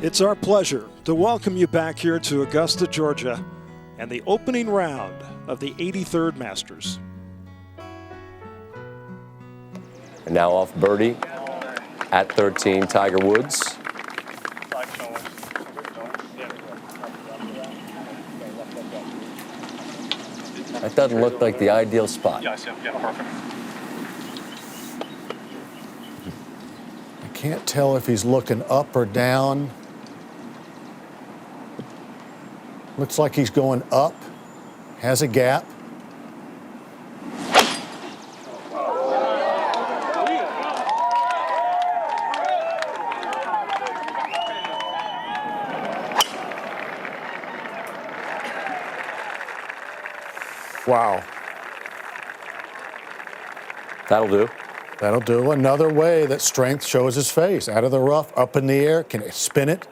It's our pleasure to welcome you back here to Augusta, Georgia, and the opening round of the 83rd Masters. And now off birdie at 13, Tiger Woods. That doesn't look like the ideal spot. Yeah, perfect. I can't tell if he's looking up or down. Looks like he's going up, has a gap. Wow. That'll do. That'll do. Another way that strength shows his face. Out of the rough, up in the air. Can he spin it?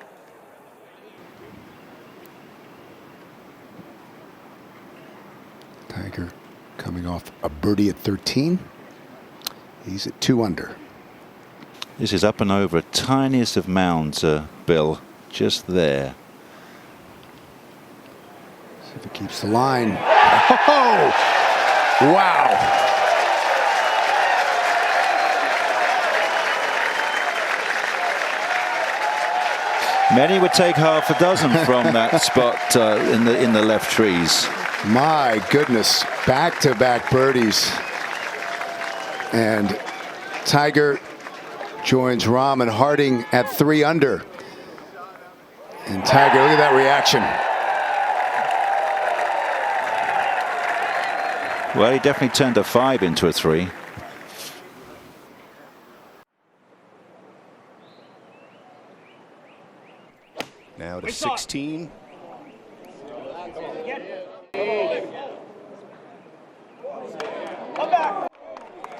Tiger coming off a birdie at 13. He's at 2 under. This is up and over, tiniest of mounds, Bill, just there. See if it keeps the line. Oh! Wow! Many would take half a dozen from that spot in the left trees. My goodness, back-to-back birdies. And Tiger joins Rahm and Harding at 3 under. And Tiger, look at that reaction. Well, he definitely turned a 5 into a 3. Now to 16.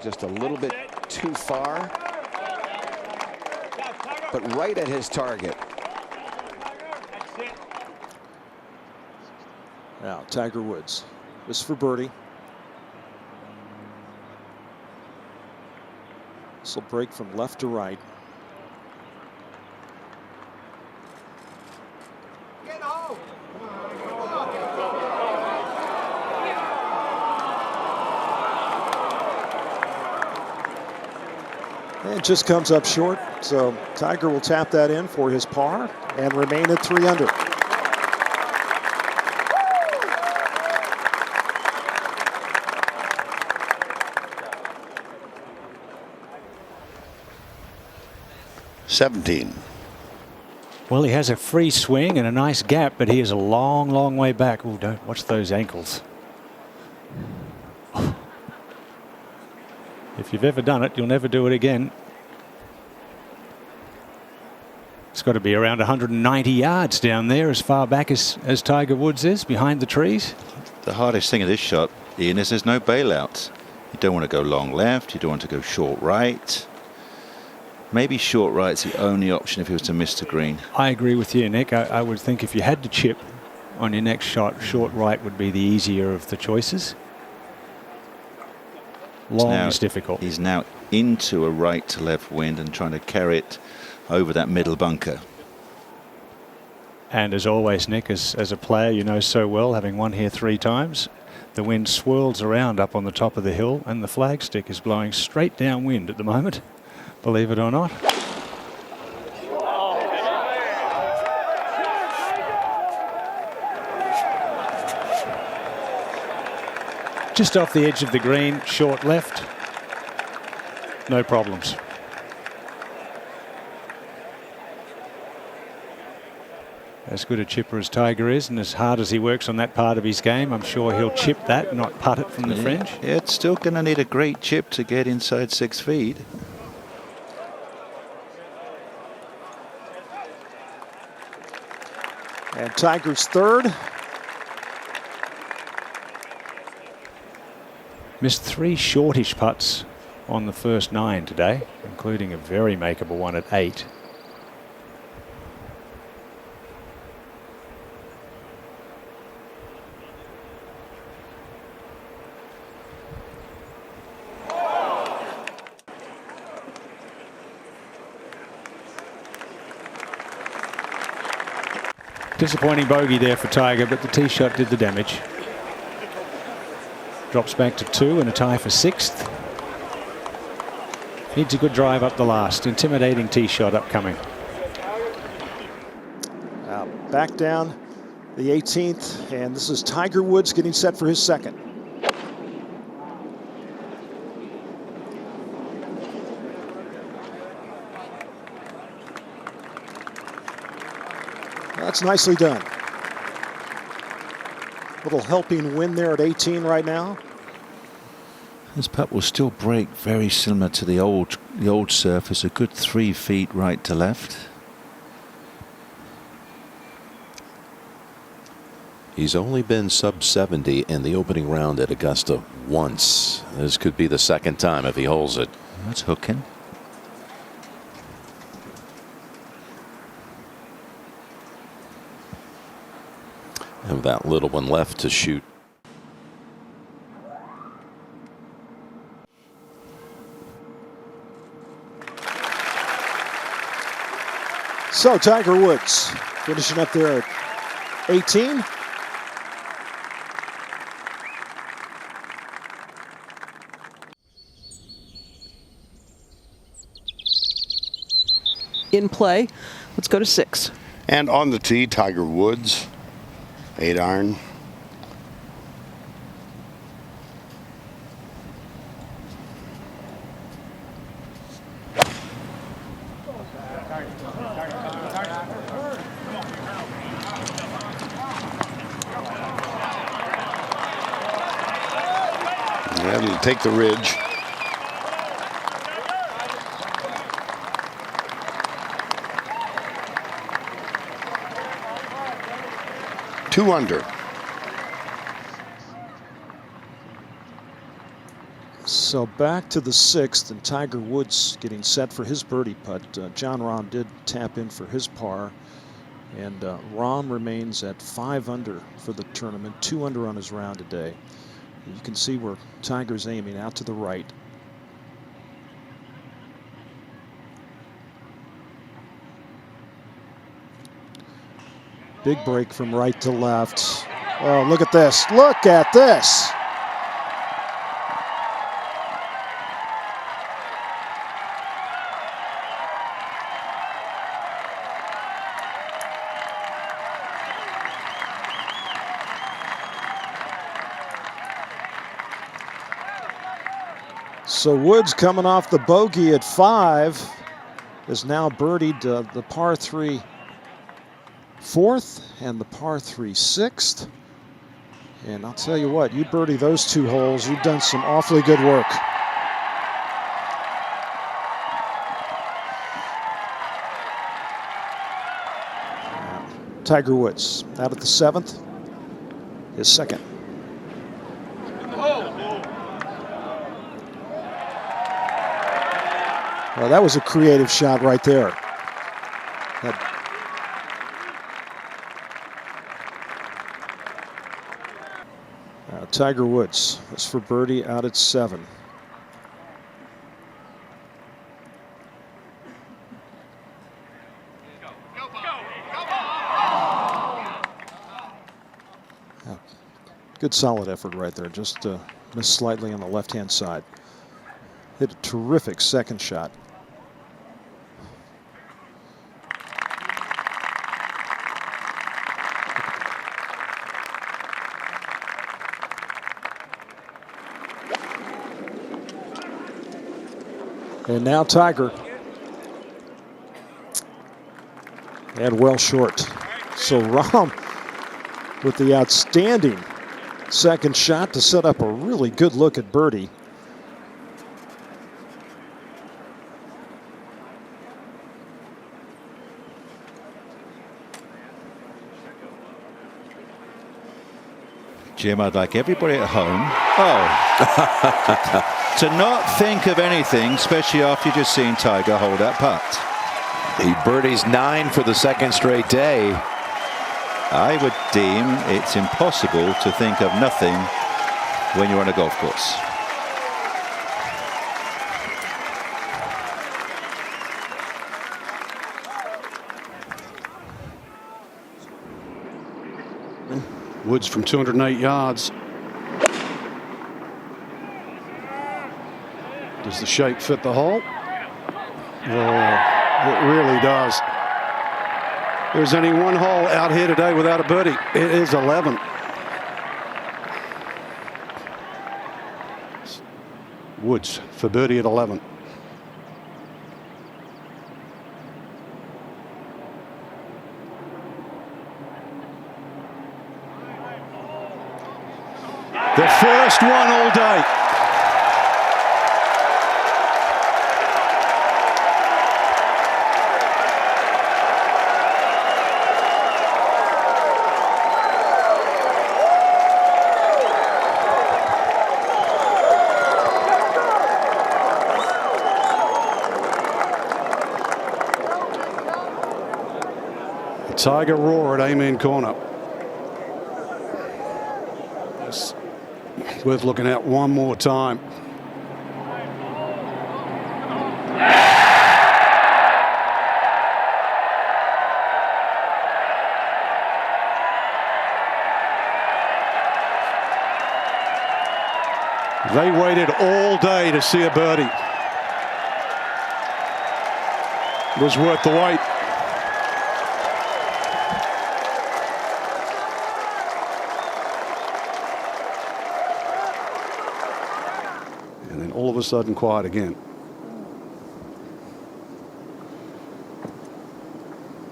Just a little bit too far, but right at his target. Now, Tiger Woods. This is for birdie. This will break from left to right. And just comes up short, so Tiger will tap that in for his par and remain at 3 under. Well, he has a free swing and a nice gap, but he is a long, long way back. Oh, don't watch those ankles. If you've ever done it, you'll never do it again. It's got to be around 190 yards down there, as far back as Tiger Woods is, behind the trees. The hardest thing of this shot, Ian, is there's no bailout. You don't want to go long left, you don't want to go short right. Maybe short right's the only option if he was to miss the green. I agree with you, Nick. I would think if you had to chip on your next shot, short right would be the easier of the choices. Long is difficult. He's now into a right to left wind and trying to carry it over that middle bunker. And as always, Nick, as a player, you know so well, having won here 3 times, the wind swirls around up on the top of the hill and the flagstick is blowing straight downwind at the moment, believe it or not. Just off the edge of the green, short left, no problems. As good a chipper as Tiger is, and as hard as he works on that part of his game, I'm sure he'll chip that, not putt it from the fringe. It's still going to need a great chip to get inside 6 feet. And Tiger's third. Missed 3 shortish putts on the first 9 today, including a very makeable one at 8. Disappointing bogey there for Tiger, but the tee shot did the damage. Drops back to 2 and a tie for 6th. Needs a good drive up the last. Intimidating tee shot upcoming. Back down the 18th, and this is Tiger Woods getting set for his second. That's nicely done. Little helping wind there at 18 right now. This putt will still break very similar to the old surface, a good 3 feet right to left. He's only been sub 70 in the opening round at Augusta once. This could be the second time if he holds it. That's hooking. And that little one left to shoot. So Tiger Woods finishing up there at 18. In play. Let's go to 6. And on the tee, Tiger Woods, 8 iron. Yeah, it'll take the ridge. Two under. So back to the 6th, and Tiger Woods getting set for his birdie putt. John Rahm did tap in for his par, and Rahm remains at 5 under for the tournament, 2 under on his round today. You can see where Tiger's aiming out to the right. Big break from right to left. Oh, look at this. Look at this. So Woods, coming off the bogey at 5, is now birdied the par 3 4th and the par 3 6th. And I'll tell you what, you birdie those 2 holes, you've done some awfully good work. Tiger Woods out at the 7th, his second. Well, that was a creative shot right there. Tiger Woods is for birdie out at 7. Good solid effort right there. Just missed slightly on the left-hand side. Hit a terrific second shot. And now Tiger. And well short. So Rahm with the outstanding second shot to set up a really good look at birdie. Jim, I'd like everybody at home to not think of anything, especially after you just seen Tiger hold that putt. He birdies 9 for the second straight day. I would deem it's impossible to think of nothing when you're on a golf course. Woods from 208 yards. Does the shape fit the hole? Oh, it really does. There's only one hole out here today without a birdie. It is 11. Woods for birdie at 11. The first one all day. Tiger roar at Amen Corner. It's worth looking at one more time. They waited all day to see a birdie. It was worth the wait. All of a sudden quiet again.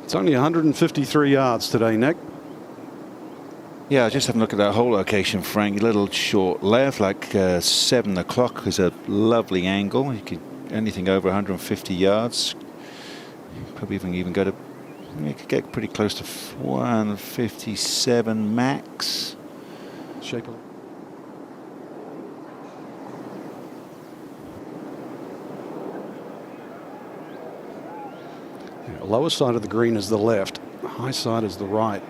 It's only 153 yards today, Nick. Yeah, just have a look at that hole location, Frank. A little short left, like 7 o'clock is a lovely angle. You could anything over 150 yards. Probably even go to, you could get pretty close to 157 max. Shape of lower side of the green is the left, high side is the right.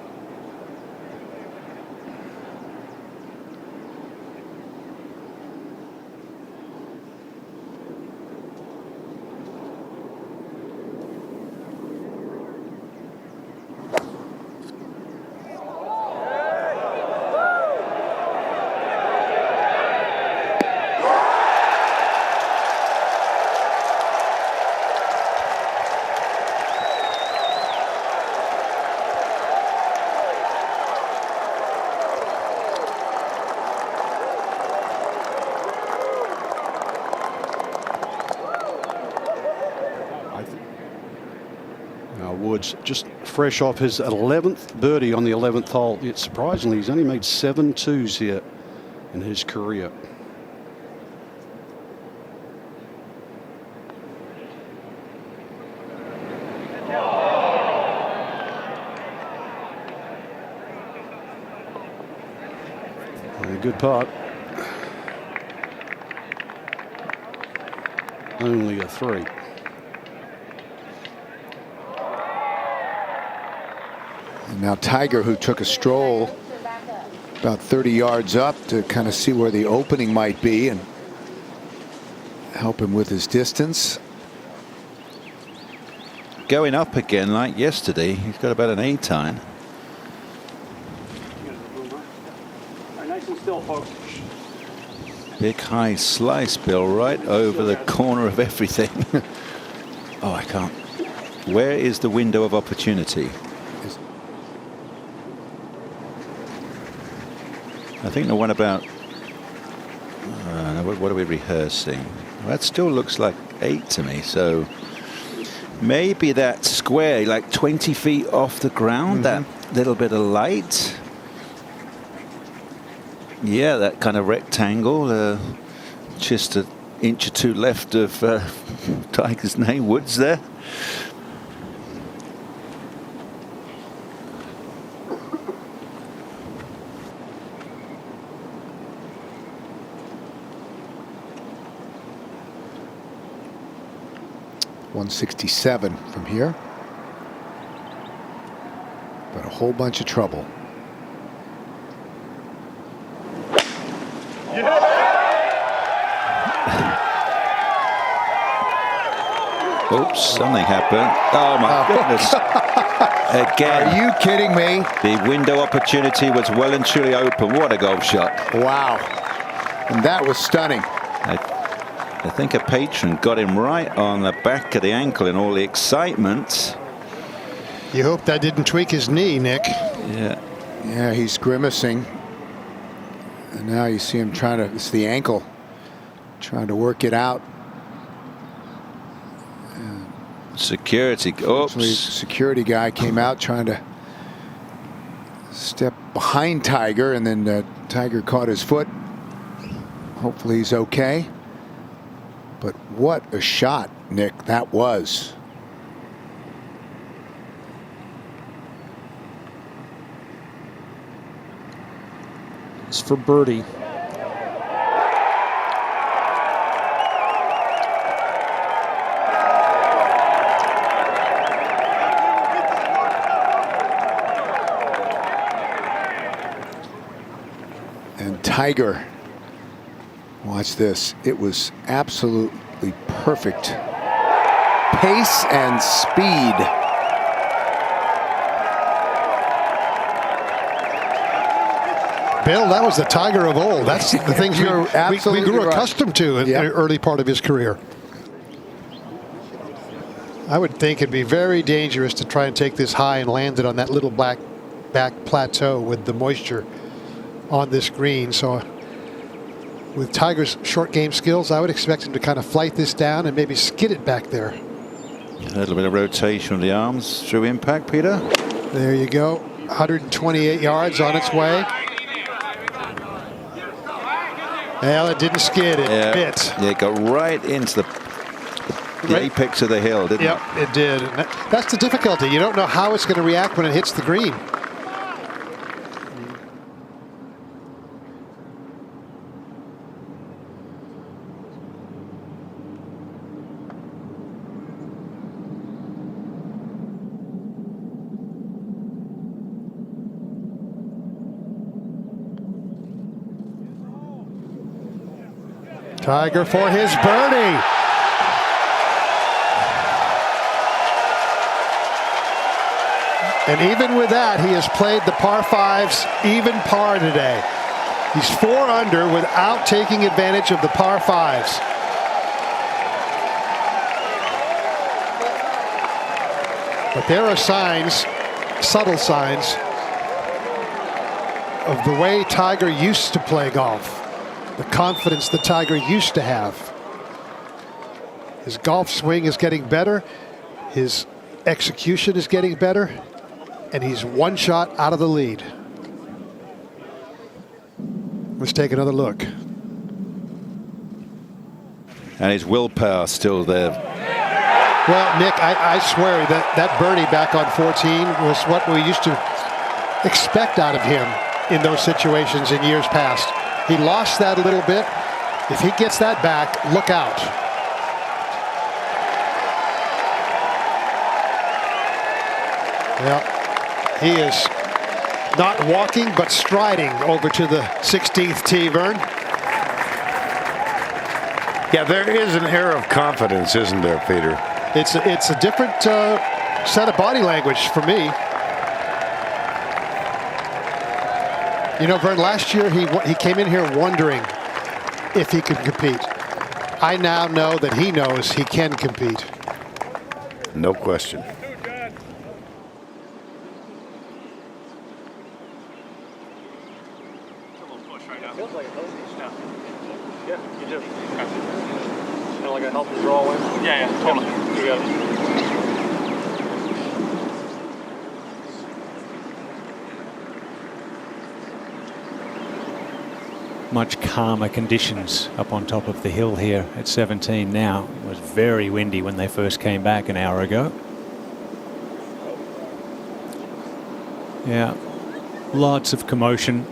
Woods just fresh off his 11th birdie on the 11th hole. Yet surprisingly, he's only made 7 twos here in his career. And a good putt. Only a 3. Now Tiger, who took a stroll about 30 yards up to kind of see where the opening might be and help him with his distance. Going up again like yesterday. He's got about an 8 iron. Nice and still, folks. Big high slice, Bill, right over the corner of everything. Oh, I can't. Where is the window of opportunity? I think the one about, what are we rehearsing? Well, that still looks like 8 to me, so maybe that square, like 20 feet off the ground, that little bit of light. Yeah, that kind of rectangle, just an inch or 2 left of Tiger's name, Woods there. .167 from here, but a whole bunch of trouble. Oops, something happened. Oh my goodness. Again. Are you kidding me? The window opportunity was well and truly open. What a golf shot. Wow. And that was stunning. I think a patron got him right on the back of the ankle in all the excitement. You hope that didn't tweak his knee, Nick. Yeah. Yeah, he's grimacing. And now you see him trying to, it's the ankle, trying to work it out. Security. Oops. Security guy came out trying to step behind Tiger, and then Tiger caught his foot. Hopefully he's okay. But what a shot, Nick, that was. It's for birdie. And Tiger, watch this. It was absolutely perfect. Pace and speed. Bill, that was the Tiger of old. That's the things we grew accustomed to in the early part of his career. I would think it'd be very dangerous to try and take this high and land it on that little back plateau with the moisture on this green. So with Tiger's short game skills, I would expect him to kind of flight this down and maybe skid it back there. A little bit of rotation of the arms through impact, Peter. There you go. 128 yards on its way. Well, it didn't skid, it bit. Yeah, it got right into the apex of the hill, didn't it? Yep, it did. And that's the difficulty. You don't know how it's going to react when it hits the green. Tiger for his birdie. And even with that, he has played the par fives even par today. He's 4 under without taking advantage of the par fives. But there are signs, subtle signs, of the way Tiger used to play golf. The confidence that Tiger used to have. His golf swing is getting better. His execution is getting better. And he's 1 shot out of the lead. Let's take another look. And his willpower still there. Well, Nick, I swear that birdie back on 14 was what we used to expect out of him in those situations in years past. He lost that a little bit. If he gets that back, look out. Well, he is not walking, but striding over to the 16th tee, Vern. Yeah, there is an air of confidence, isn't there, Peter? It's a different set of body language for me. You know, Vern, last year he came in here wondering if he could compete. I now know that he knows he can compete. No question. Much calmer conditions up on top of the hill here at 17 now. It was very windy when they first came back an hour ago. Yeah, lots of commotion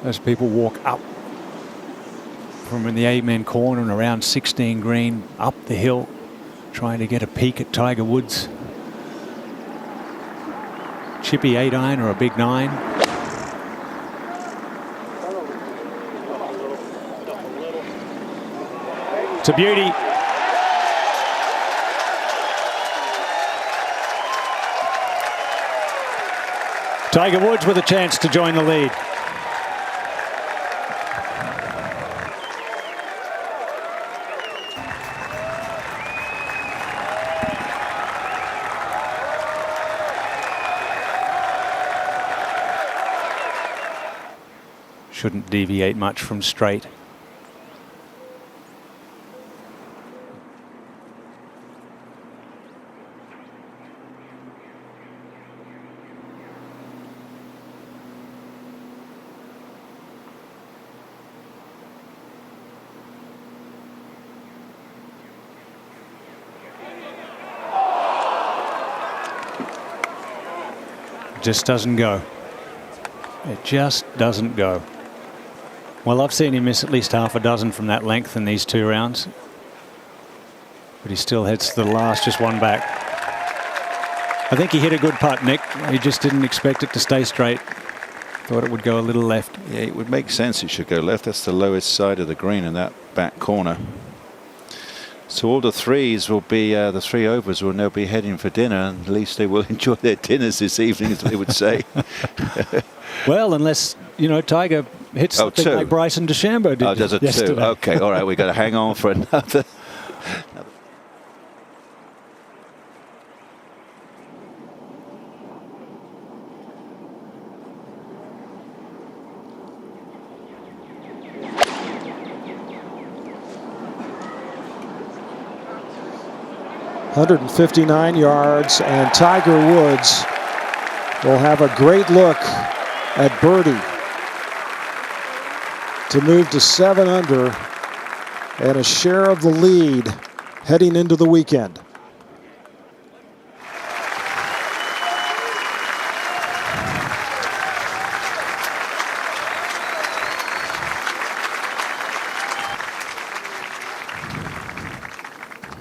as people walk up from in the Amen corner and around 16 green up the hill, trying to get a peek at Tiger Woods. Chippy 8-iron or a big 9. It's a beauty. Tiger Woods with a chance to join the lead. Shouldn't deviate much from straight. Just doesn't go. It just doesn't go. Well, I've seen him miss at least half a dozen from that length in these 2 rounds. But he still heads to the last, just one back. I think he hit a good putt, Nick. He just didn't expect it to stay straight. Thought it would go a little left. Yeah, it would make sense it should go left. That's the lowest side of the green in that back corner. So all the threes will be, the 3 overs will now be heading for dinner, and at least they will enjoy their dinners this evening, as they would say. Well, unless, you know, Tiger hits something like Bryson DeChambeau did does it yesterday. too? Okay, all right, we've got to hang on for another. ...159 yards, and Tiger Woods will have a great look at birdie to move to 7 under and a share of the lead heading into the weekend.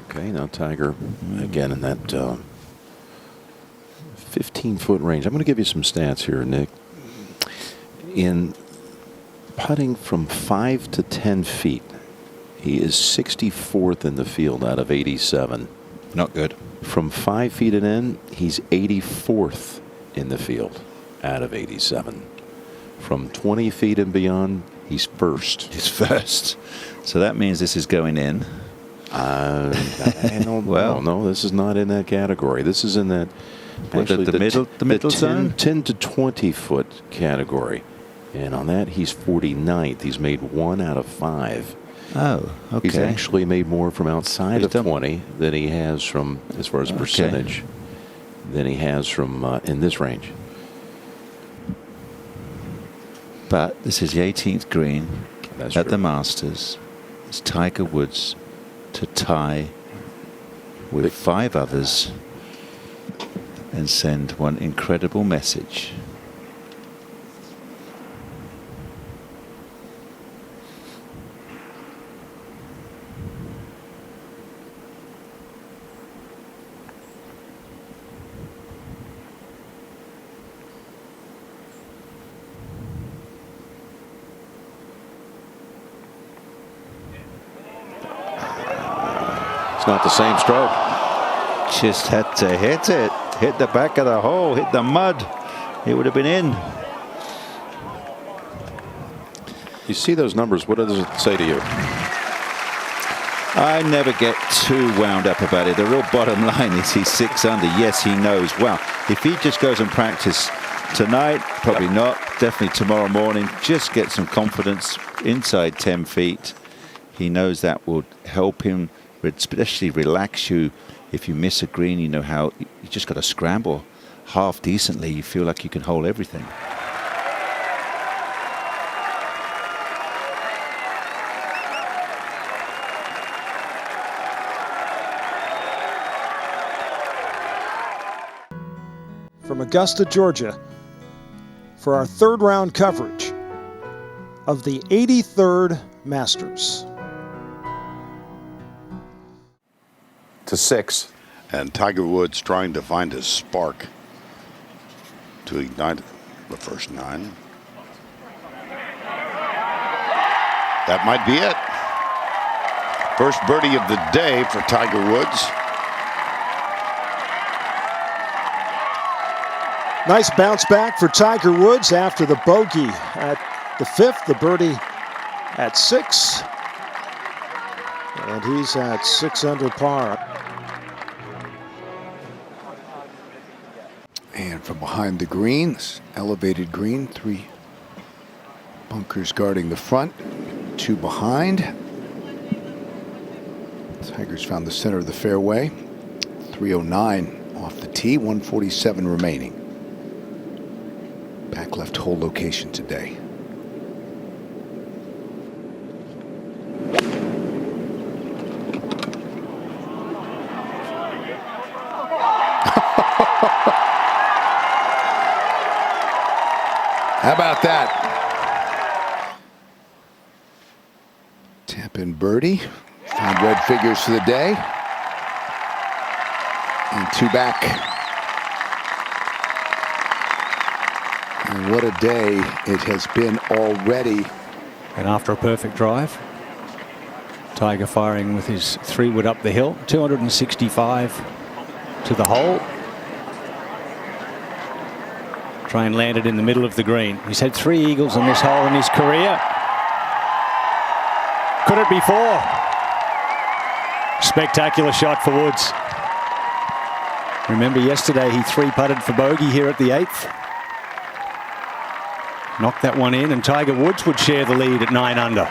Okay, now Tiger again in that 15-foot range. I'm going to give you some stats here, Nick. In putting from 5 to 10 feet, he is 64th in the field out of 87. Not good. From 5 feet and in, he's 84th in the field out of 87. From 20 feet and beyond, he's first. He's first. So that means this is going in. Well, no, this is not in that category. This is in that actually the middle zone? 10 to 20 foot category. And on that, he's 49th. He's made 1 out of 5. Oh, okay. He's actually made more from outside of 20 than he has from, as far as percentage, than he has from in this range. But this is the 18th green at the Masters. It's Tiger Woods to tie with 5 others and send one incredible message. It's not the same stroke. Just had to hit it. Hit the back of the hole, hit the mud. It would have been in. You see those numbers, what does it say to you? I never get too wound up about it. The real bottom line is he's 6 under. Yes, he knows. Well, if he just goes and practice tonight, probably not. Definitely tomorrow morning. Just get some confidence inside 10 feet. He knows that will help him, especially relax you. If you miss a green, you know how you just got to scramble half decently. You feel like you can hold everything. From Augusta, Georgia, for our 3rd round coverage of the 83rd Masters. To 6. And Tiger Woods trying to find his spark to ignite the first 9. That might be it. First birdie of the day for Tiger Woods. Nice bounce back for Tiger Woods after the bogey at the 5th, the birdie at 6. And he's at 6 under par. And from behind the green, this elevated green, 3 bunkers guarding the front, 2 behind. Tiger's found the center of the fairway. 309 off the tee, 147 remaining. Back left hole location today. How about that? Tap in birdie. Found red figures for the day. And 2 back. And what a day it has been already. And after a perfect drive, Tiger firing with his 3-wood up the hill, 265 to the hole. Train landed in the middle of the green. He's had 3 eagles on this hole in his career. Could it be 4? Spectacular shot for Woods. Remember yesterday he 3-putted for bogey here at the 8th. Knocked that one in, and Tiger Woods would share the lead at 9 under.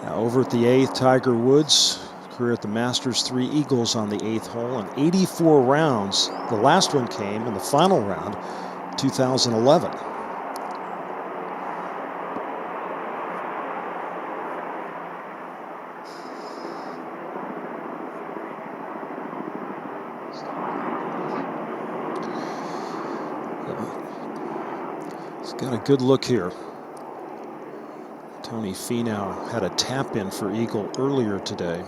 Now over at the 8th, Tiger Woods, career at the Masters, 3 eagles on the 8th hole and 84 rounds. The last one came in the final round, 2011. He's got a good look here. Tony Finau had a tap in for eagle earlier today.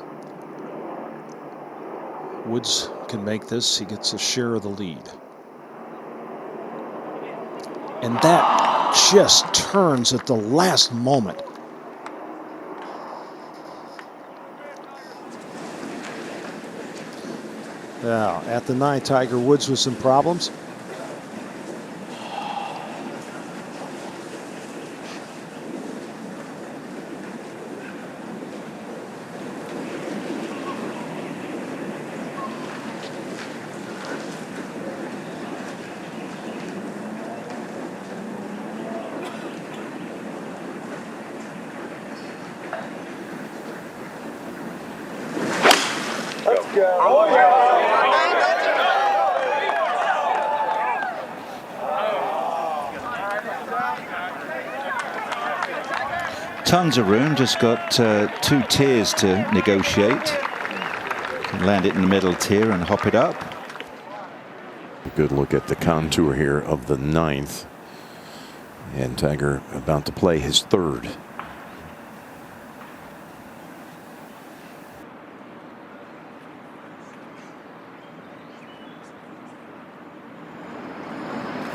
Woods can make this. He gets a share of the lead. And that just turns at the last moment. Now, at the 9th, Tiger Woods with some problems. Tons of room, just got 2 tiers to negotiate. Can land it in the middle tier and hop it up. A good look at the contour here of the 9th. And Tiger about to play his 3rd.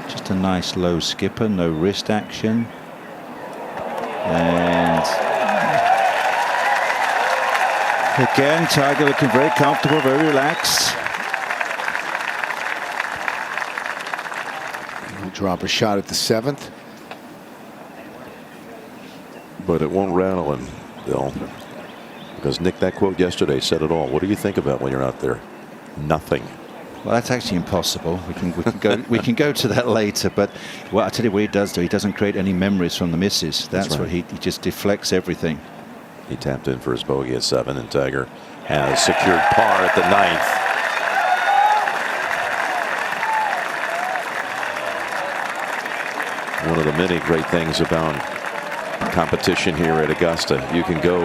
Just a nice low skipper, no wrist action. And again, Tiger looking very comfortable, very relaxed. He'll drop a shot at the 7th. But it won't rattle him, Bill. Because Nick, that quote yesterday said it all. What do you think about when you're out there? Nothing. Well, that's actually impossible. We can go to that later. But well, I tell you what he does do. He doesn't create any memories from the misses. That's right. what he just deflects everything. He tapped in for his bogey at 7, and Tiger has secured par at the 9th. One of the many great things about competition here at Augusta, you can go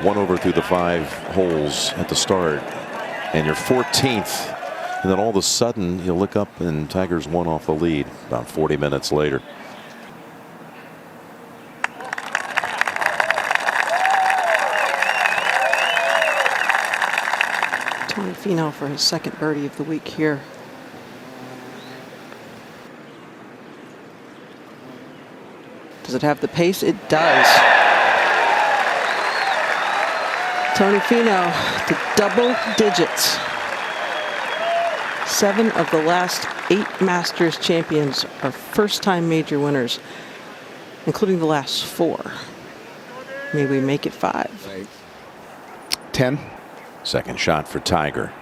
1 over through the 5 holes at the start, and you're 14th, and then all of a sudden you look up and Tiger's 1 off the lead about 40 minutes later. Tony Finau for his 2nd birdie of the week here. Does it have the pace? It does. Tony Finau to double digits. 7 of the last 8 Masters champions are first-time major winners, including the last 4. Maybe we make it 5. 10. Second shot for Tiger.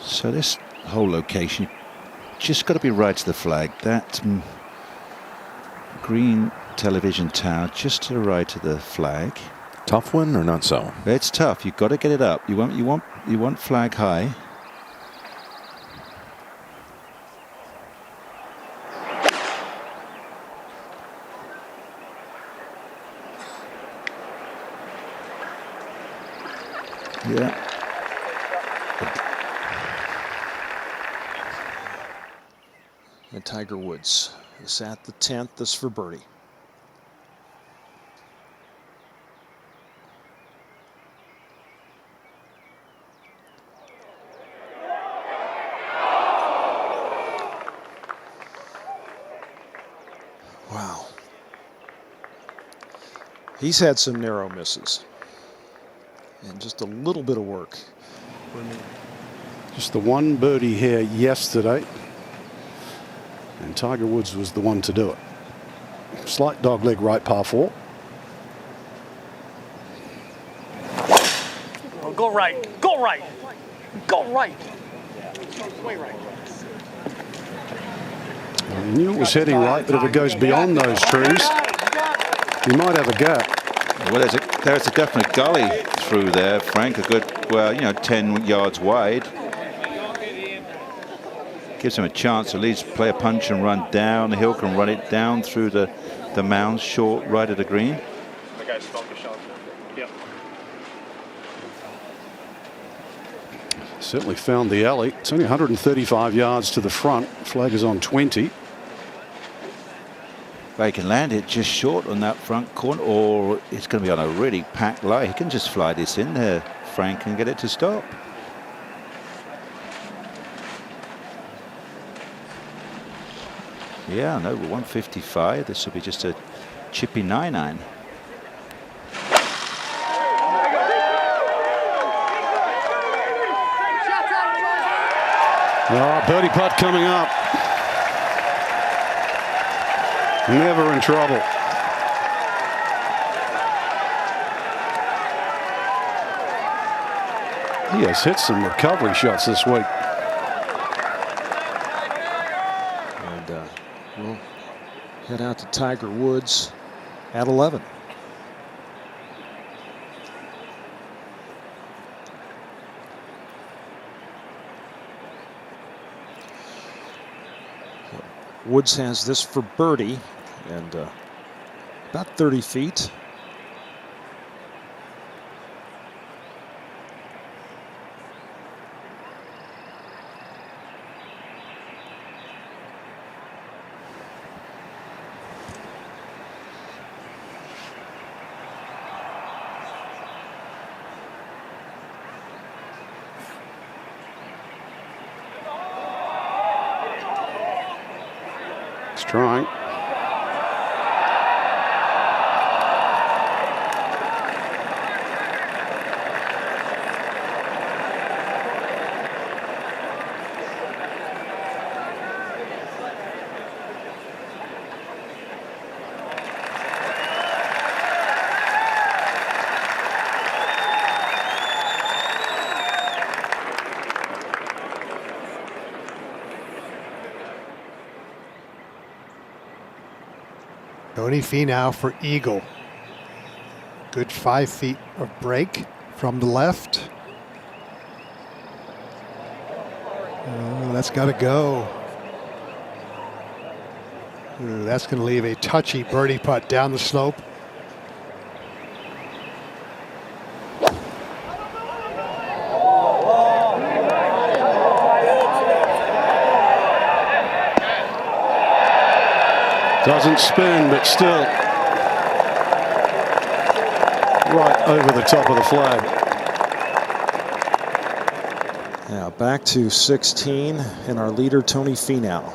So this whole location, just got to be right to the flag. That green television tower just to the right of the flag. Tough one or not so? It's tough. You've got to get it up. You want flag high. Yeah. And Tiger Woods is at the 10th. This for birdie. Wow. He's had some narrow misses. And just a little bit of work. Just the one birdie here yesterday. And Tiger Woods was the one to do it. Slight dogleg right par 4. Oh, go right, go right, go right. Way right. I knew it was heading right, but if it goes beyond those trees, you might have a gap. Well, there's a definite gully through there, Frank. A good, well, 10 yards wide. Gives him a chance to at least play a punch and run down. The hill can run it down through the mounds, short right of the green. The guy's focused on. Yep. Certainly found the alley. It's only 135 yards to the front. Flag is on 20. They can land it just short on that front corner, or it's going to be on a really packed lie. He can just fly this in there, Frank, and get it to stop. Yeah, no, 155. This will be just a chippy 9-9. Oh, birdie putt coming up. Never in trouble. He has hit some recovery shots this week. We'll head out to Tiger Woods at 11. Woods has this for birdie and about 30 feet. Trying. Tony Finau for eagle. Good 5 feet of break from the left. Oh, that's got to go. Ooh, that's going to leave a touchy birdie putt down the slope. Doesn't spin, but still right over the top of the flag. Now back to 16 and our leader Tony Finau.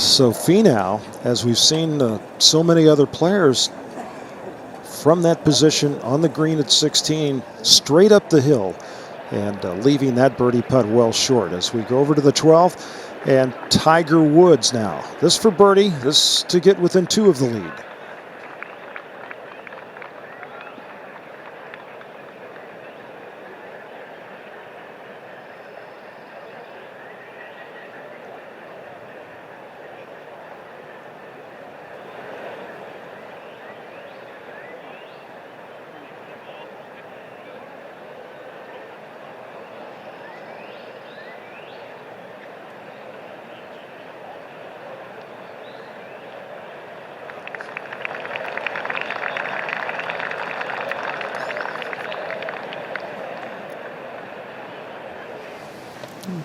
So Finau, as we've seen so many other players from that position on the green at 16, straight up the hill, and leaving that birdie putt well short. As we go over to the 12th, and Tiger Woods now. This for birdie, this to get within 2 of the lead.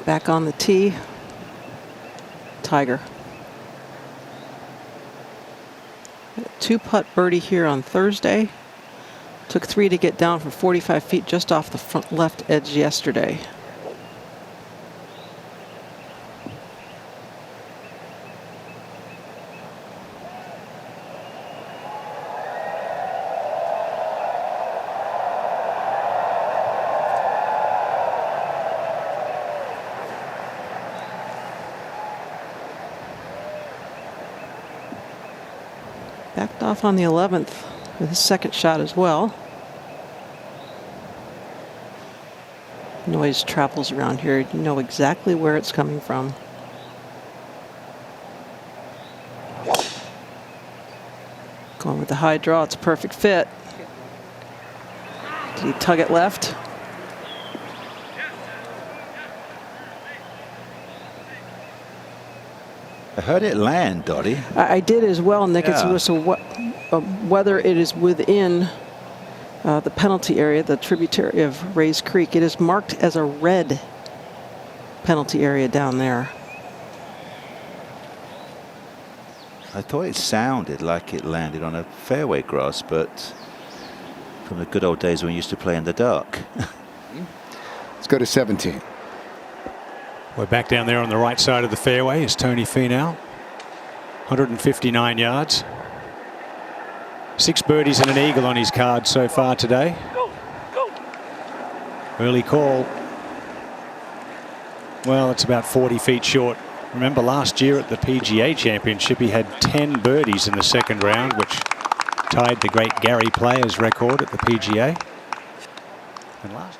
Back on the tee, Tiger. 2-putt birdie here on Thursday. Took 3 to get down from 45 feet just off the front left edge yesterday. Backed off on the 11th with his second shot as well. Noise travels around here. You know exactly where it's coming from. Going with the high draw, it's a perfect fit. Did he tug it left? I heard it land, Dottie. I did as well, Nick. Yeah. So whether it is within the penalty area, the tributary of Rays Creek, it is marked as a red penalty area down there. I thought it sounded like it landed on a fairway grass, but from the good old days when we used to play in the dark. Let's go to 17. We're back down there on the right side of the fairway is Tony Finau. 159 yards. 6 birdies and an eagle on his card so far today. Early call. Well, it's about 40 feet short. Remember last year at the PGA Championship, he had 10 birdies in the second round, which tied the great Gary Player's record at the PGA. And last.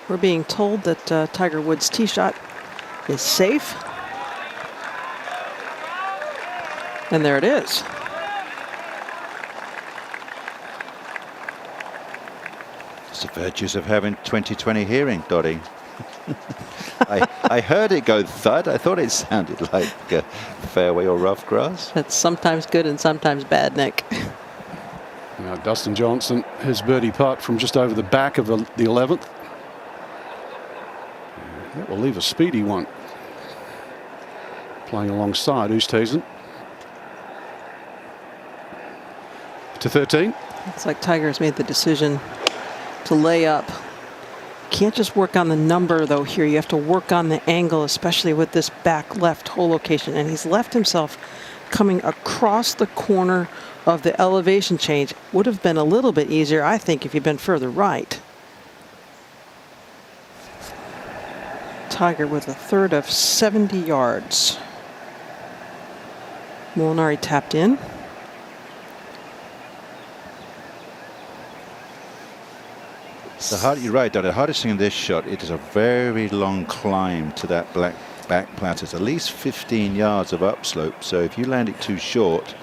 We're being told that Tiger Woods' tee shot is safe. And there it is. It's the virtues of having 20/20 hearing, Dottie. I heard it go thud. I thought it sounded like fairway or rough grass. That's sometimes good and sometimes bad, Nick. Now Dustin Johnson, his birdie putt from just over the back of the 11th. That will leave a speedy one. Playing alongside Oosthuizen. To 13. It's like Tiger's made the decision to lay up. Can't just work on the number though here. You have to work on the angle, especially with this back left hole location. And he's left himself coming across the corner of the elevation change. Would have been a little bit easier, I think, if he'd been further right. Tiger with a third of 70 yards. Molinari tapped in. You're right, Dottie. The hardest thing in this shot, it is a very long climb to that black back plateau. It's at least 15 yards of upslope. So if you land it too short,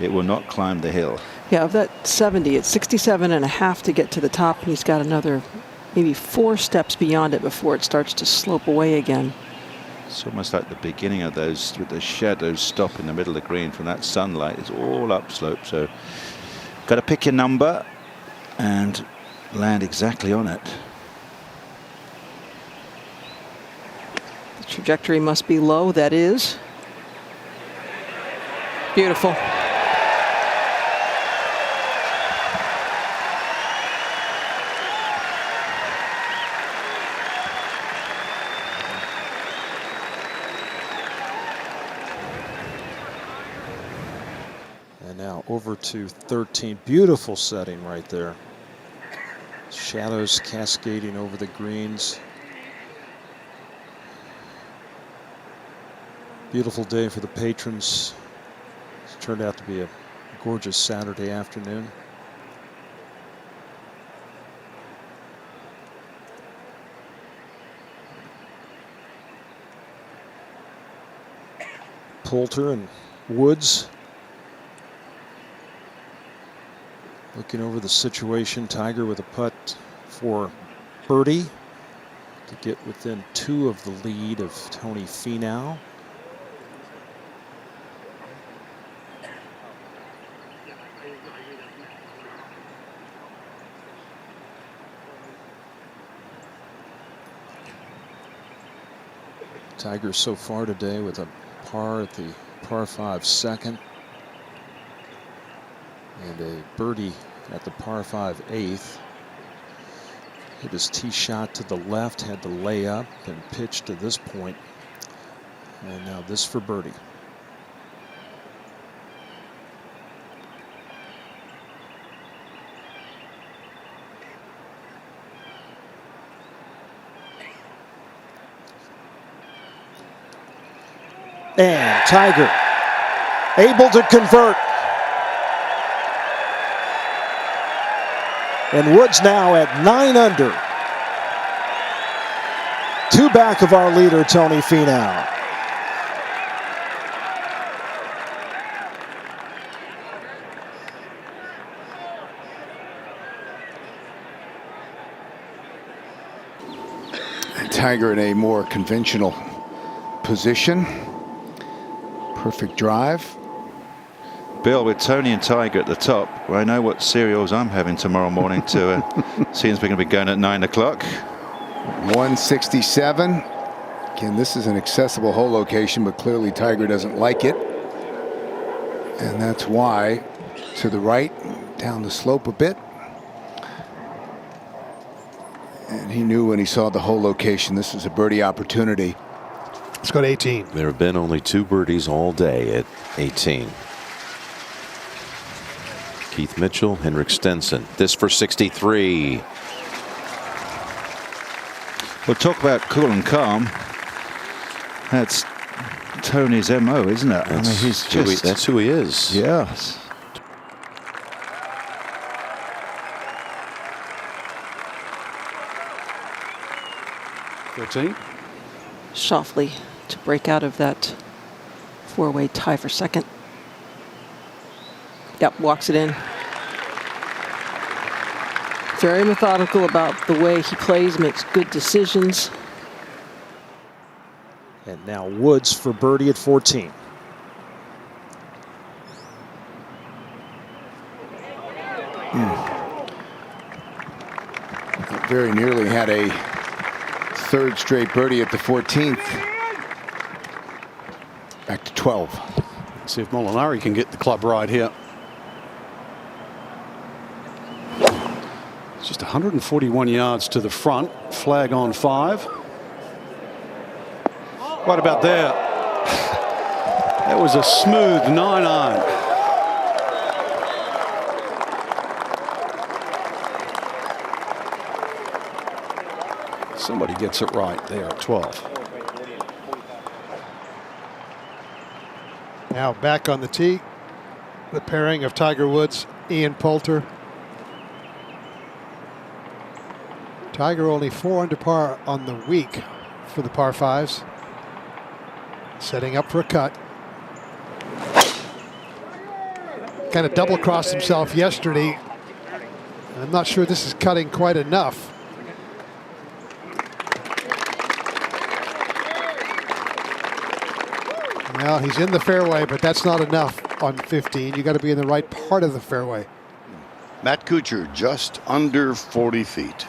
it will not climb the hill. Yeah, of that 70, it's 67.5 to get to the top. And he's got another maybe 4 steps beyond it before it starts to slope away again. It's almost like the beginning of those, with the shadows stop in the middle of the green from that sunlight. It's all upslope. So got to pick your number and land exactly on it. The trajectory must be low. That is beautiful. over to 13. Beautiful setting right there. Shadows cascading over the greens. Beautiful day for the patrons. It's turned out to be a gorgeous Saturday afternoon. Poulter and Woods looking over the situation. Tiger with a putt for birdie to get within 2 of the lead of Tony Finau. Tiger so far today with a par at the par 5 second and a birdie at the par 5 8th. Hit his tee shot to the left, had to lay up and pitch to this point, and now this for birdie. And Tiger able to convert. And Woods now at 9 under. 2 back of our leader, Tony Finau. Tiger in a more conventional position. Perfect drive. Bill, with Tony and Tiger at the top, I know what cereals I'm having tomorrow morning to seems we're going to be going at 9 o'clock. 167. Again, this is an accessible hole location, but clearly Tiger doesn't like it. And that's why to the right, down the slope a bit. And he knew when he saw the hole location, this was a birdie opportunity. Let's go to 18. There have been only 2 birdies all day at 18. Keith Mitchell, Henrik Stenson. This for 63. We'll talk about cool and calm. That's Tony's MO, isn't it? That's, I mean, he's just, that's who he is. Yes. Schauffele to break out of that 4-way tie for second. Yep, walks it in. Very methodical about the way he plays, makes good decisions. And now Woods for birdie at 14. Very nearly had a 3rd straight birdie at the 14th. Back to 12. See if Molinari can get the club right here. It's just 141 yards to the front. Flag on 5. What about there? That was a smooth 9-iron. Somebody gets it right there at 12. Now back on the tee, the pairing of Tiger Woods, Ian Poulter. Tiger only 4 under par on the week for the par 5s. Setting up for a cut. Kind of double crossed himself yesterday. I'm not sure this is cutting quite enough. Well, he's in the fairway, but that's not enough on 15. You got to be in the right part of the fairway. Matt Kuchar just under 40 feet.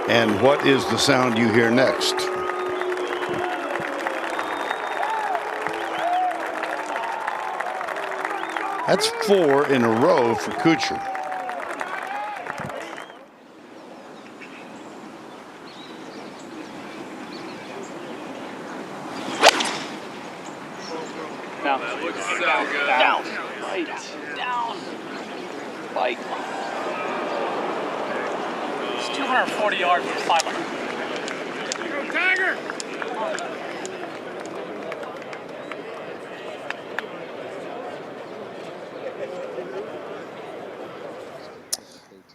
And what is the sound you hear next? That's 4 in a row for Kuchar. Down. Down. Right. Down. Right. It's 240 yards for 500. Go, Tiger!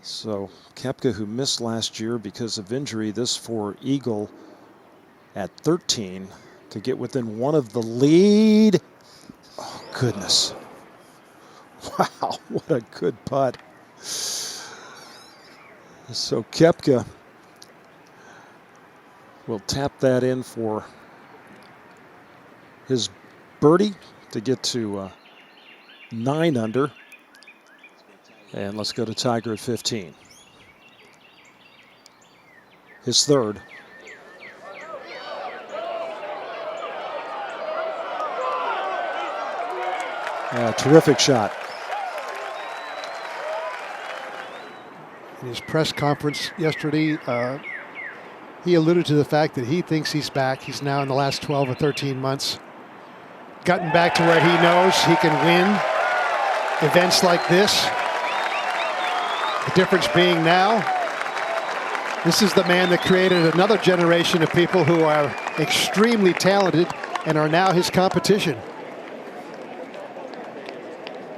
So Koepka, who missed last year because of injury, this for Eagle at 13 to get within one of the lead. Oh, goodness. Wow, what a good putt. So Koepka will tap that in for his birdie to get to 9 under. And let's go to Tiger at 15. His third. Terrific shot. In his press conference yesterday, he alluded to the fact that he thinks he's back. He's now in the last 12 or 13 months gotten back to where he knows he can win events like this. The difference being now, this is the man that created another generation of people who are extremely talented and are now his competition.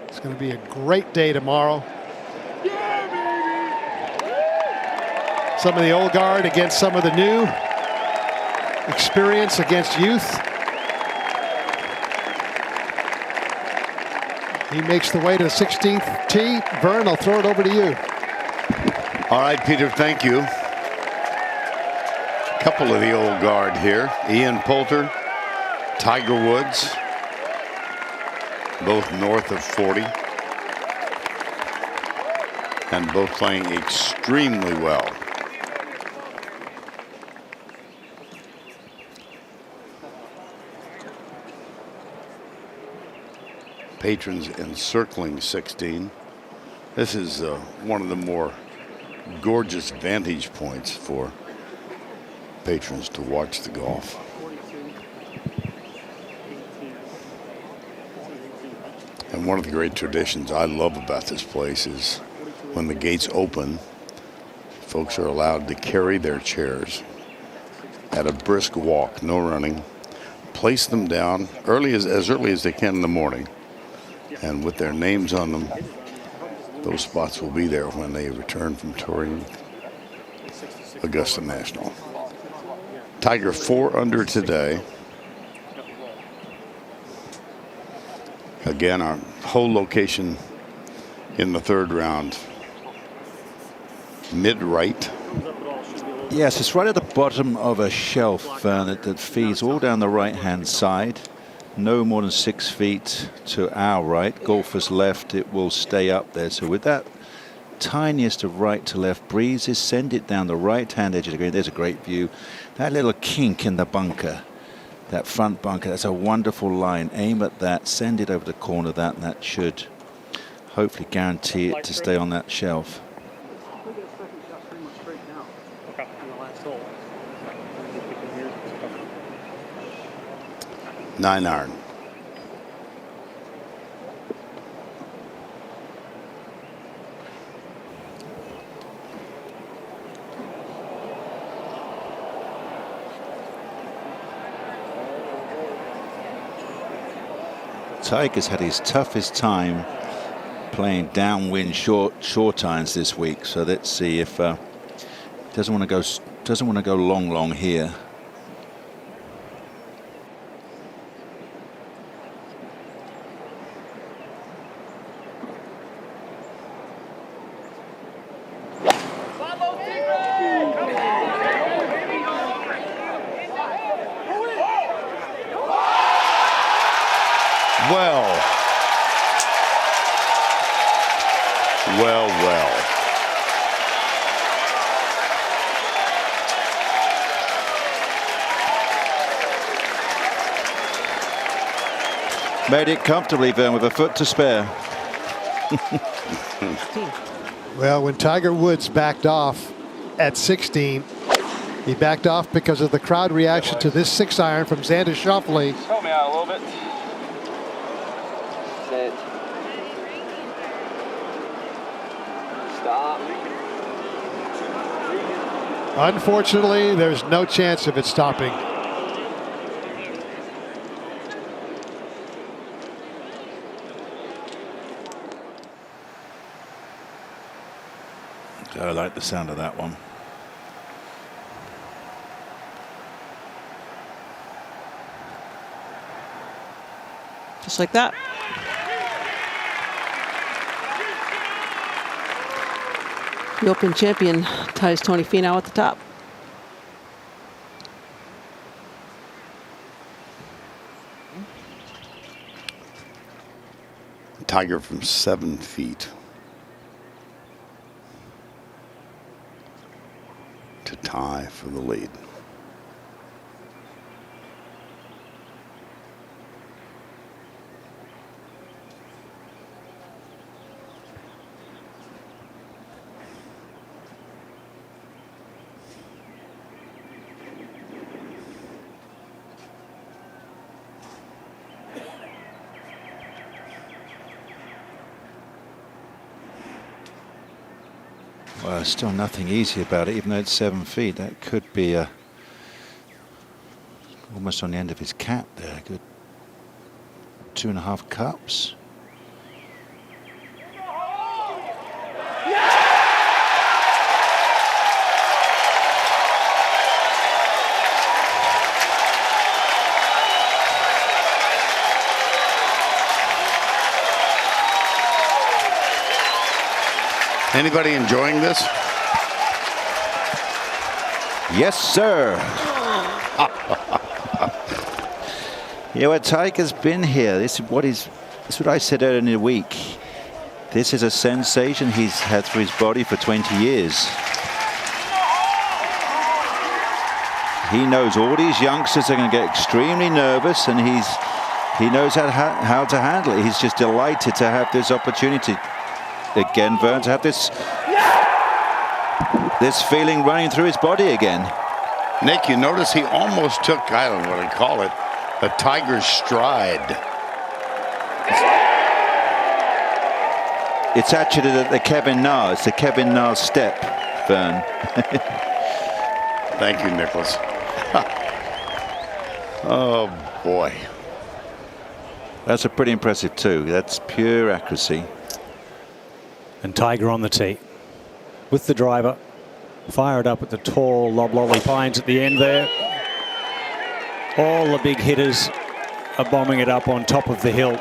It's going to be a great day tomorrow. Some of the old guard against some of the new. Experience against youth. He makes the way to the 16th tee. Vern, I'll throw it over to you. All right, Peter, thank you. A couple of the old guard here. Ian Poulter, Tiger Woods, both north of 40. And both playing extremely well. Patrons encircling 16. This is one of the more gorgeous vantage points for patrons to watch the golf. And one of the great traditions I love about this place is when the gates open, folks are allowed to carry their chairs at a brisk walk, no running, place them down as early as they can in the morning, and with their names on them, those spots will be there when they return from touring Augusta National. Tiger 4 under today. Again, our whole location in the third round, mid-right. Yes, it's right at the bottom of a shelf that feeds all down the right-hand side. No more than 6 feet to our right. Golfer's left, it will stay up there. So with that tiniest of right to left breezes, send it down the right-hand edge of the green. There's a great view. That little kink in the bunker, that front bunker, that's a wonderful line. Aim at that, send it over the corner of that, and that should hopefully guarantee it to stay on that shelf. 9 iron. Tiger's had his toughest time playing downwind short irons this week, so let's see if doesn't want to go long here. Well. Made it comfortably, Vern, with a foot to spare. Well, when Tiger Woods backed off at 16, he backed off because of the crowd reaction to this 6-iron from Xander Schauffele. Help me out a little bit. Set. Stop. Unfortunately, there's no chance of it stopping. I like the sound of that one. Just like that. The Open champion ties Tony Finau at the top. Tiger from 7 feet to tie for the lead. Well, still nothing easy about it, even though it's 7 feet. That could be almost on the end of his cap there. Good 2.5 cups. Anybody enjoying this? Yes, sir. Yeah, well, Tiger's been here. This is what I said earlier in the week. This is a sensation he's had through his body for 20 years. He knows all these youngsters are going to get extremely nervous, and he knows how to handle it. He's just delighted to have this opportunity again, Vern, to have this feeling running through his body again. Nick, you notice he almost took, I don't know what I call it, a tiger's stride. It's actually the Kevin Na. It's the Kevin Na step, Vern. Thank you, Nicholas. Oh, boy. That's a pretty impressive too. That's pure accuracy. And Tiger on the tee with the driver. Fire it up at the tall loblolly pines at the end there. All the big hitters are bombing it up on top of the hill.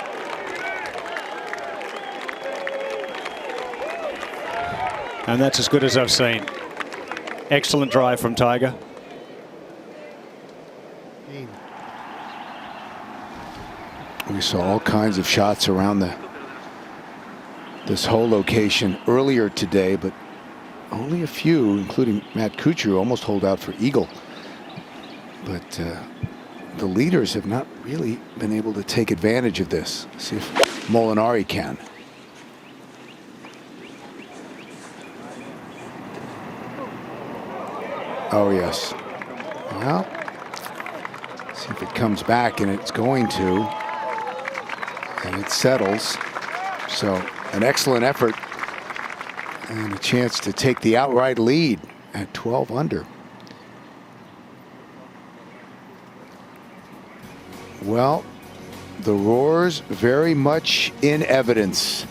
And that's as good as I've seen. Excellent drive from Tiger. We saw all kinds of shots around this whole location earlier today, but only a few, including Matt Kuchar, almost hold out for eagle. But the leaders have not really been able to take advantage of this. See if Molinari can. Oh, yes. Well, see if it comes back, and it's going to. And it settles. So an excellent effort and a chance to take the outright lead at 12 under. Well, the roars very much in evidence.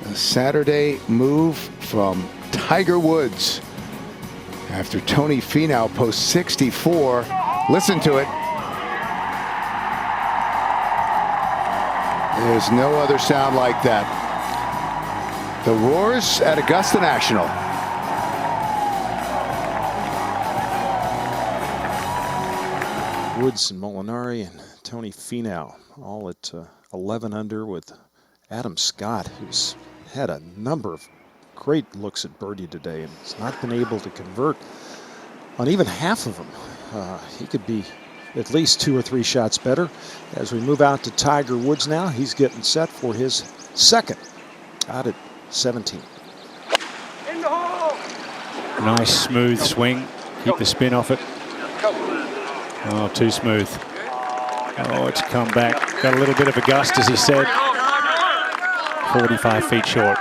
A Saturday move from Tiger Woods after Tony Finau posts 64. Listen to it. There's no other sound like that. The roars at Augusta National. Woods and Molinari and Tony Finau all at 11 under, with Adam Scott, who's had a number of great looks at birdie today and has not been able to convert on even half of them. He could be at least 2 or 3 shots better. As we move out to Tiger Woods now, he's getting set for his second out at 17. In the hole. Nice smooth swing. Keep the spin off it. Oh, too smooth. Oh, it's come back. Got a little bit of a gust, as he said. 45 feet short.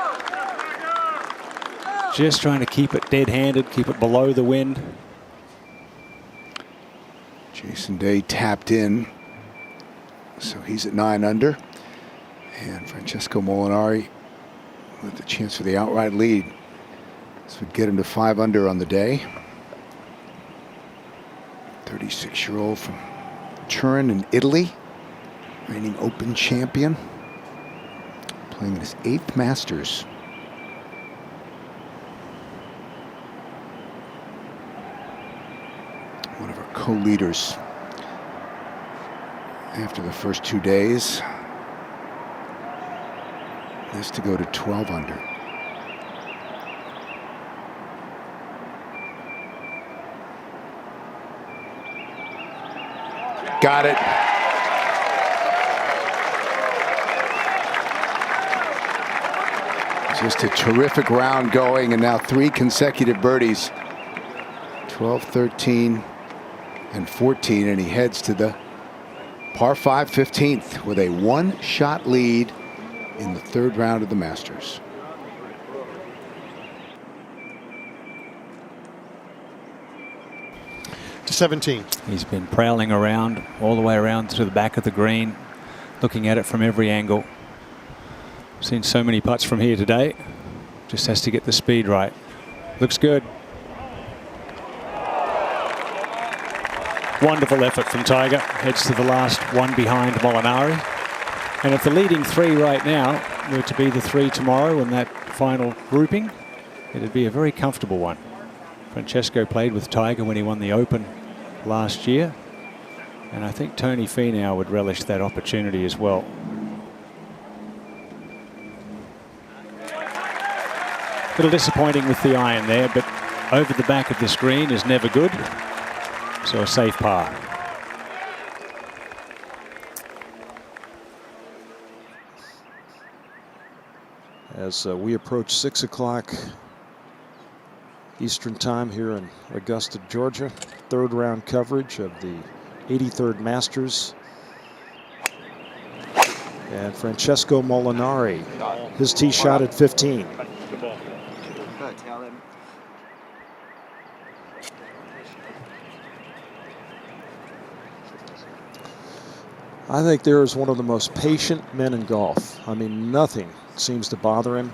Just trying to keep it dead-handed, keep it below the wind. Jason Day tapped in, so he's at 9 under. And Francesco Molinari with the chance for the outright lead. This would get him to 5 under on the day. 36-year-old from Turin in Italy, reigning Open champion, playing in his 8th Masters. One of our co-leaders after the first 2 days. This to go to 12 under. Got it. Just a terrific round going, and now 3 consecutive birdies. 12, 13, and 14, and he heads to the par 5 15th with a 1-shot lead in the 3rd round of the Masters. To 17. He's been prowling around all the way around to the back of the green, looking at it from every angle. Seen so many putts from here today. Just has to get the speed right. Looks good. Wonderful effort from Tiger. Heads to the last one behind Molinari. And if the leading 3 right now were to be the 3 tomorrow in that final grouping, it'd be a very comfortable one. Francesco played with Tiger when he won the Open last year, and I think Tony Finau would relish that opportunity as well. A little disappointing with the iron there, but over the back of the screen is never good, so a safe par. As we approach 6 o'clock Eastern time here in Augusta, Georgia, 3rd round coverage of the 83rd Masters. And Francesco Molinari, his tee shot at 15. I think there is one of the most patient men in golf. I mean, nothing seems to bother him,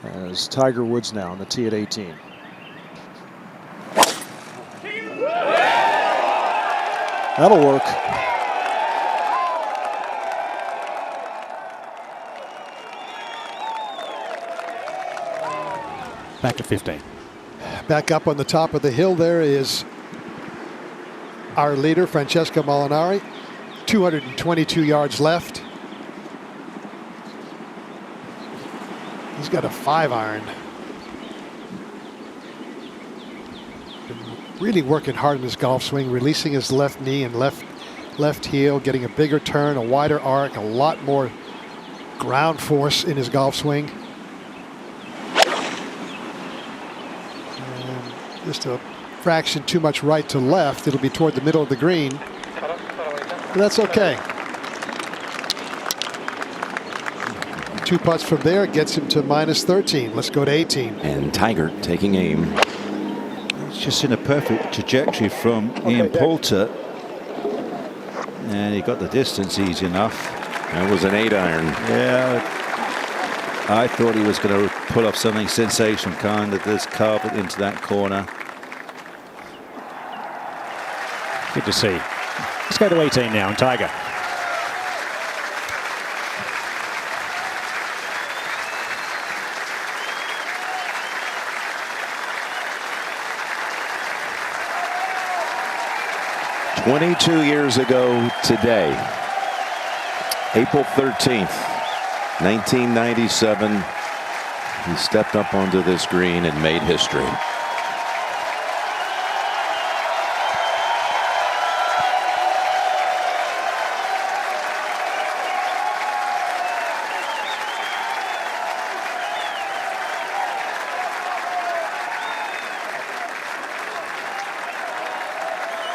as Tiger Woods now on the tee at 18. That'll work. Back to 15. Back up on the top of the hill there is our leader, Francesco Molinari. 222 yards left. He's got a 5-iron. Really working hard in his golf swing, releasing his left knee and left heel, getting a bigger turn, a wider arc, a lot more ground force in his golf swing. And just a fraction too much right to left. It'll be toward the middle of the green. But that's okay. 2 putts from there gets him to -13. Let's go to 18. And Tiger taking aim. It's just in a perfect trajectory from Ian Poulter. And he got the distance easy enough. That was an 8-iron. Yeah. I thought he was going to pull off something sensational, kind of just carve it into that corner. Good to see. Let's go to 18 now, and Tiger. "22 years ago today, April 13th, 1997, he stepped up onto this green and made history.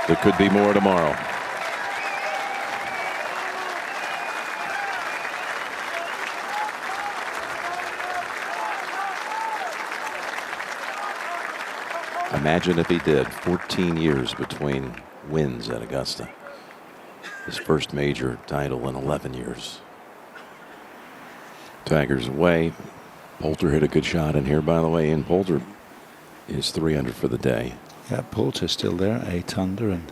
There could be more tomorrow. Imagine if he did. 14 years between wins at Augusta. His first major title in 11 years. Tiger's away. Poulter hit a good shot in here, by the way, and Poulter is 3 under for the day. Yeah, Poulter's still there, 8 under, and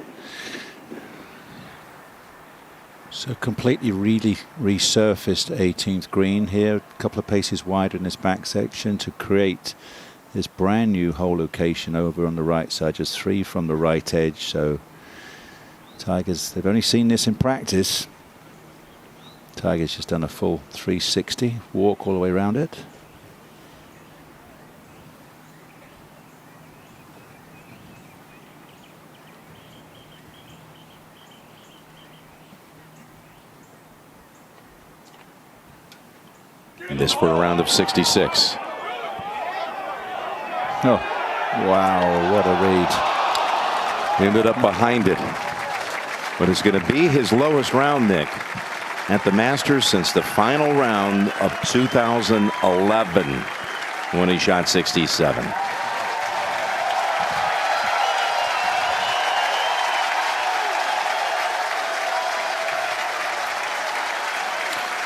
so completely really resurfaced 18th green here, a couple of paces wider in this back section to create this brand new hole location over on the right side, just 3 from the right edge. So Tigers, they've only seen this in practice. Tiger's just done a full 360 walk all the way around it. And this for a round of 66. Oh, wow, what a read. Ended up behind it. But it's going to be his lowest round, Nick, at the Masters since the final round of 2011 when he shot 67.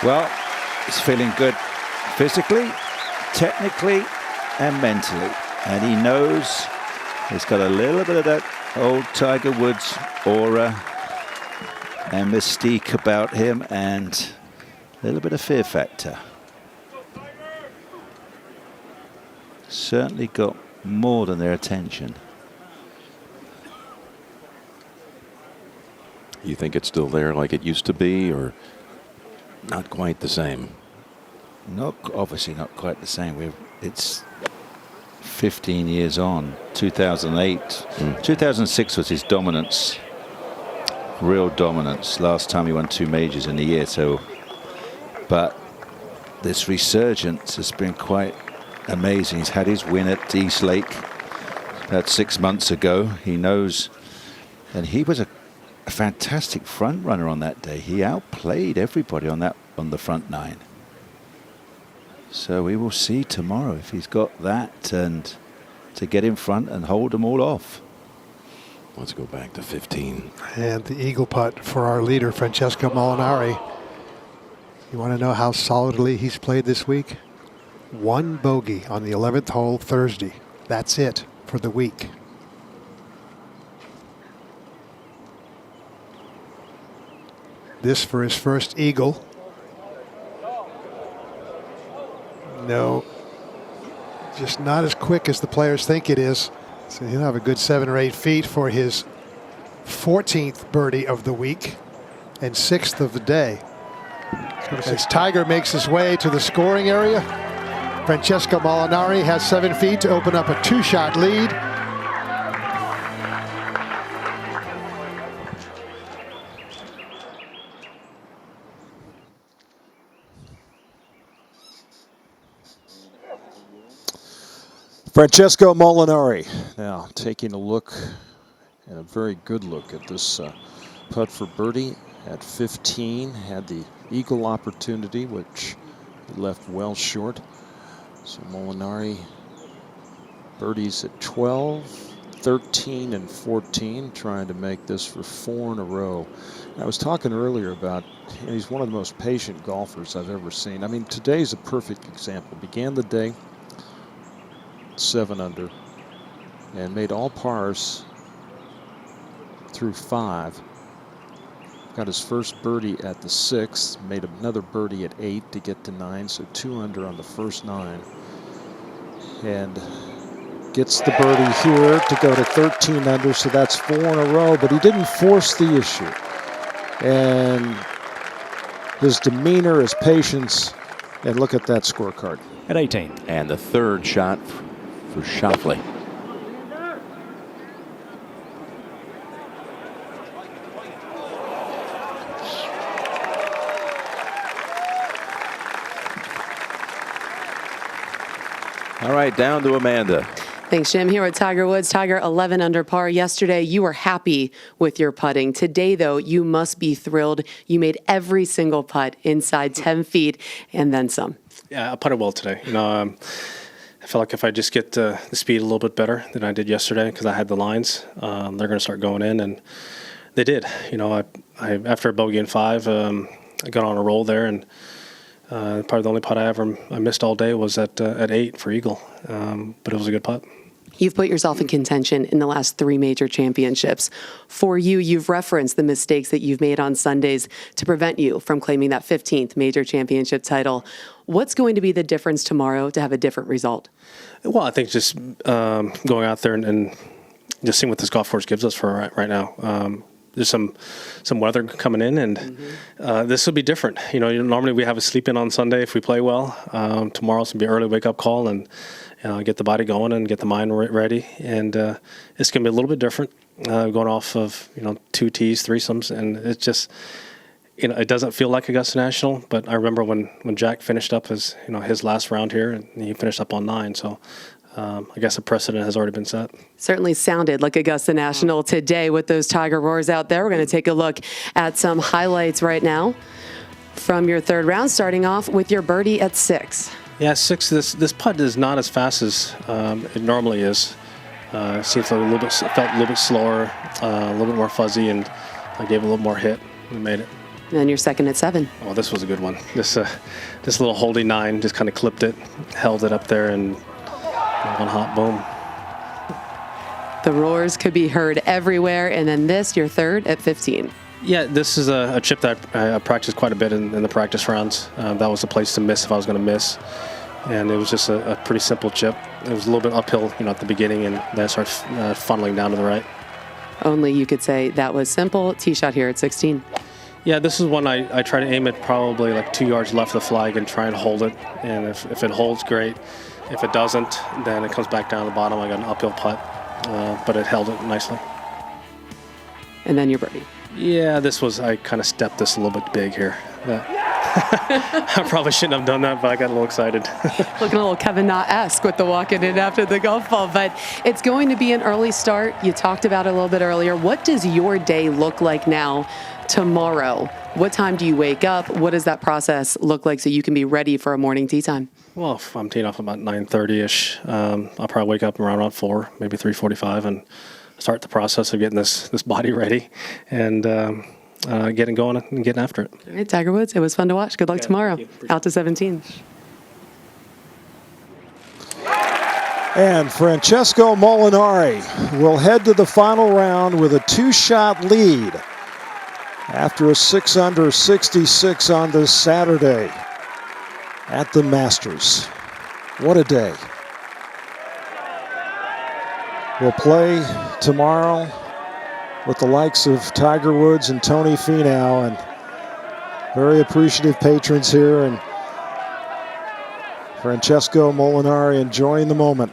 Well, he's feeling good physically, technically, and mentally. And he knows he's got a little bit of that old Tiger Woods aura and mystique about him, and a little bit of fear factor. Certainly got more than their attention. You think it's still there like it used to be, or not quite the same? Not obviously not quite the same. It's 15 years on. 2008, 2006 was his dominance, real dominance. Last time he won 2 majors in a year. So, but this resurgence has been quite amazing. He's had his win at East Lake about 6 months ago. He knows, and he was a fantastic front runner on that day. He outplayed everybody on the front 9. So we will see tomorrow if he's got that and to get in front and hold them all off. Let's go back to 15. And the eagle putt for our leader, Francesco Molinari. You want to know how solidly he's played this week? 1 bogey on the 11th hole Thursday. That's it for the week. This for his first eagle. No, just not as quick as the players think it is. So he'll have a good 7 or 8 feet for his 14th birdie of the week and 6th of the day. As Tiger makes his way to the scoring area, Francesco Molinari has 7 feet to open up a 2-shot lead. Francesco Molinari now taking a look, and a very good look at this putt for birdie at 15. Had the eagle opportunity, which he left well short. So Molinari birdies at 12, 13, and 14, trying to make this for 4 in a row. I was talking earlier about, he's one of the most patient golfers I've ever seen. I mean, today's a perfect example. Began the day 7 under and made all pars through 5. Got his first birdie at the 6th, made another birdie at 8 to get to 9, so 2 under on the first 9, and gets the birdie here to go to 13 under, so that's 4 in a row, but he didn't force the issue. And his demeanor, his patience, and look at that scorecard. At 18. And the 3rd shot for Schauffele. All right, down to Amanda. Thanks, Jim. Here at Tiger Woods, Tiger 11 under par yesterday. You were happy with your putting. Today, though, you must be thrilled. You made every single putt inside 10 feet and then some. Yeah, I putted well today. I felt like if I just get the speed a little bit better than I did yesterday, because I had the lines, they're going to start going in, and they did. You know, I after a bogey in 5, I got on a roll there, and probably the only putt I missed all day was at 8 for eagle, but it was a good putt. You've put yourself in contention in the last 3 major championships. For you, you've referenced the mistakes that you've made on Sundays to prevent you from claiming that 15th major championship title. What's going to be the difference tomorrow to have a different result? Well, I think just going out there and just seeing what this golf course gives us for right now. There's some weather coming in, and this will be different. You know, normally we have a sleep in on Sunday if we play well. Tomorrow's going to be an early wake-up call, and get the body going and get the mind ready. And it's going to be a little bit different, going off of, 2 tees, threesomes, and it's just, it doesn't feel like Augusta National, but I remember when Jack finished up his last round here, and he finished up on 9, so I guess a precedent has already been set. Certainly sounded like Augusta National today with those Tiger roars out there. We're going to take a look at some highlights right now from your 3rd round, starting off with your birdie at 6. Yeah, 6. This putt is not as fast as it normally is. Seems like felt a little bit slower, a little bit more fuzzy, and I gave it a little more hit and made it. And then your 2nd at 7. Oh, this was a good one. This little holding 9 just kind of clipped it, held it up there, and one hot boom. The roars could be heard everywhere, and then this, your 3rd at 15. Yeah, this is a chip that I practiced quite a bit in the practice rounds. That was the place to miss if I was going to miss. And it was just a pretty simple chip. It was a little bit uphill, at the beginning, and then it started funneling down to the right. Only you could say that was simple. Tee shot here at 16. Yeah, this is one I try to aim it probably like 2 yards left of the flag and try and hold it. And if it holds, great. If it doesn't, then it comes back down to the bottom. I got an uphill putt, but it held it nicely. And then your birdie. Yeah, I kind of stepped this a little bit big here. I probably shouldn't have done that, but I got a little excited. Looking a little Kevin Na-esque with the walking in after the golf ball, but it's going to be an early start. You talked about it a little bit earlier. What does your day look like now tomorrow? What time do you wake up? What does that process look like so you can be ready for a morning tee time? Well, if I'm teeing off about 9:30ish, I'll probably wake up around 4, maybe 3:45, and start the process of getting this body ready and getting going and getting after it. All right, Tiger Woods, it was fun to watch. Good luck tomorrow. Out to 17. And Francesco Molinari will head to the final round with a 2-shot lead after a 6 under 66 on this Saturday at the Masters. What a day. We'll play tomorrow with the likes of Tiger Woods and Tony Finau, and very appreciative patrons here, and Francesco Molinari enjoying the moment.